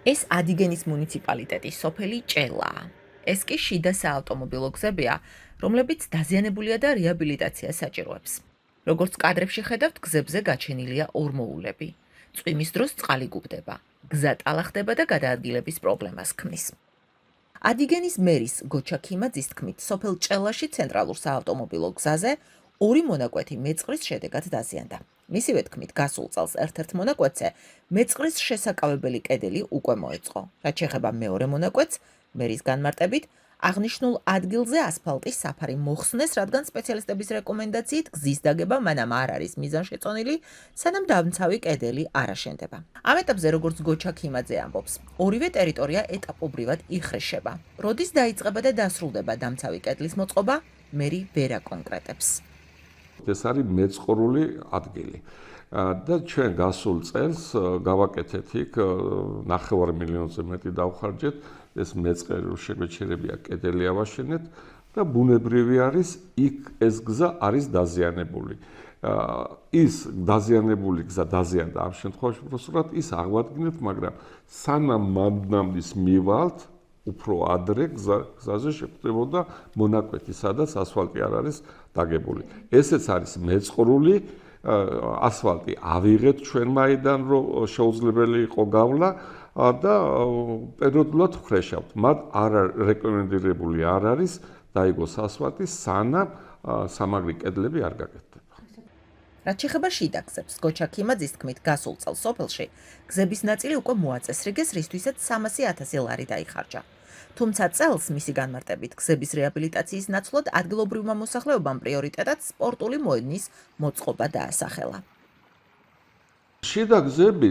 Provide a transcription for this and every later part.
ეს ადიგენის მუნიციპალიტეტის სოფელი ჭელაა. ეს კი შიდა საავტომობილო გზებია, რომლებიც დაზიანებულია და რეაბილიტაციას საჭიროებს. როგორც კადრებში ხედავთ, გზებზე გაჩენილია ორმოულები. წვიმის დროს წყალი გუბდება, გზა ტალახდება და გადაადგილების პრობლემას ქმნის. ადიგენის მერის გოჩა ქიმაძის თქმით, სოფელ ჭელაში ცენტრალურ საავტომობილო გზაზე ორი მონაკვეთი მეწყრის შედეგად დაზიანდა. მისივე თქმით, გასულ წელს ერთ-ერთ მონაკვეთზე მეწყრის შესაკავებელი კედელი უკვე მოეწყო. რაც შეეხება მეორე მონაკვეთს, მერის განმარტებით, აღნიშნულ ადგილზე ასფალტის საფარი მოხსნეს, რადგან სპეციალისტების რეკომენდაციით გზის დაგება მანამ არ არის მიზანშეწონილი, სანამ დამცავი კედელი არ აშენდება. ამ ეტაპზე, როგორც გოჩა ქიმაძე ამბობს, ორივე ტერიტორია ეტაპობრივად იხრიშება. როდის დაიწყება და დასრულდება დამცავი კედლის მოწყობა, მერი ვერ აკონკრეტებს. ეს არის მეწყრული ადგილი. და ჩვენ გასულ წელს გავაკეთეთ იქ 9 მილიონზე მეტი დავხარჯეთ, ეს მეწყრული შეგვეჩერებია კედელი ავაშენეთ და ბუნებრივი არის იქ ეს გზა არის დაზიანებული. ის დაზიანებული გზა დაზიანდა ამ შემთხვევაში უბრალოდ ის აღვადგინეთ, მაგრამ სანამ მანდამდის მივალთ უფრო ადრე გზაზე შეგვწევოდა მონაკვეთი, სადაც ასფალტი არ არის დაგებული. ესეც არის მეწყრული ასფალტი ავიღეთ ჩვენ მაიდან, რომ შეუძლებელი იყო გავლა და პერიოდულად ვხრეშავთ. მათ არ რეკომენდირებული არ არის დაიგოს ასფალტი, სანამ სამაგრი კედლები არ გაკეთდება. რაც შეეხება შიდა გზებს, გოჩა ქიმაძის თქმით, გასულ წელს სოფელში გზების ნაწილი უკვე მოაწესრიგეს, რისთვისაც 300,000 ლარი დაიხარჯა. თუმცა წელს მისი განმარტებით, გზების რეაბილიტაციის ნაცვლად ადგილობრივმა მოსახლეობამ პრიორიტეტად სპორტული მოედნის მოწყობა დაასახელა. შიდა გზები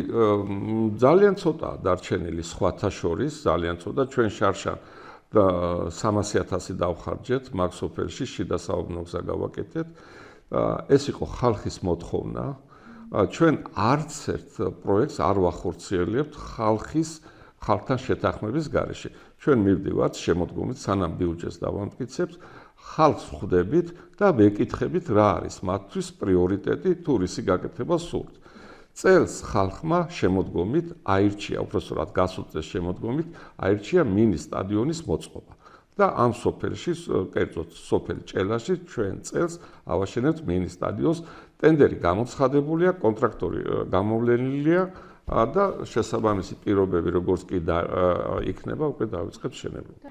ძალიან ცოტაა დარჩენილი სხვათა შორის, ძალიან ცოტა. ჩვენ შარშან და 300,000 დავხარჯეთ მაგ სოფელში შიდა საავტომობილო გზა გავაკეთეთ. ეს იყო ხალხის მოთხოვნა. ჩვენ არც ერთ პროექტს არ ვახორციელებთ ხალხთან შეთანხმების გარეშე. ჩვენ მივდივართ შემოდგომით, სანამ ბიუჯეტს დავამტკიცებთ, ხალხს ხვდებით და ვეკითხებით, რა არის მათთვის პრიორიტეტი თუ რისი გაკეთება სურთ. წელს ხალხმა შემოდგომით აირჩია, უბრალოდ გასულ წელს შემოდგომით აირჩია მინი სტადიონის მოწყობა. და ამ სოფელში, კერძოდ სოფელ ჭელაში, ჩვენ წელს ავაშენებთ მინი სტადიონს. ტენდერი გამოცხადებულია, კონტრაქტორი გამოვლენილია და შესაბამისი პირობები როგორც კი იქნება, უკვე დავიწყებთ შენებლობა.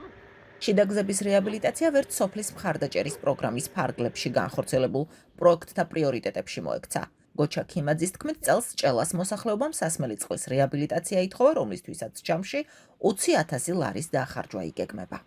შიდა გზების რეაბილიტაცია ვერც სოფლის მხარდაჭერის პროგრამის ფარგლებში განხორციელებულ პროექტთა პრიორიტეტებში მოექცა. გოჩა ქიმაძის თქმით, წელს ჭელას მოსახლეობამ სასმელი წყლის რეაბილიტაცია ითხოვა, რომლისთვისაც ჯამში 20,000 ლარის დახარჯვა იგეგმება.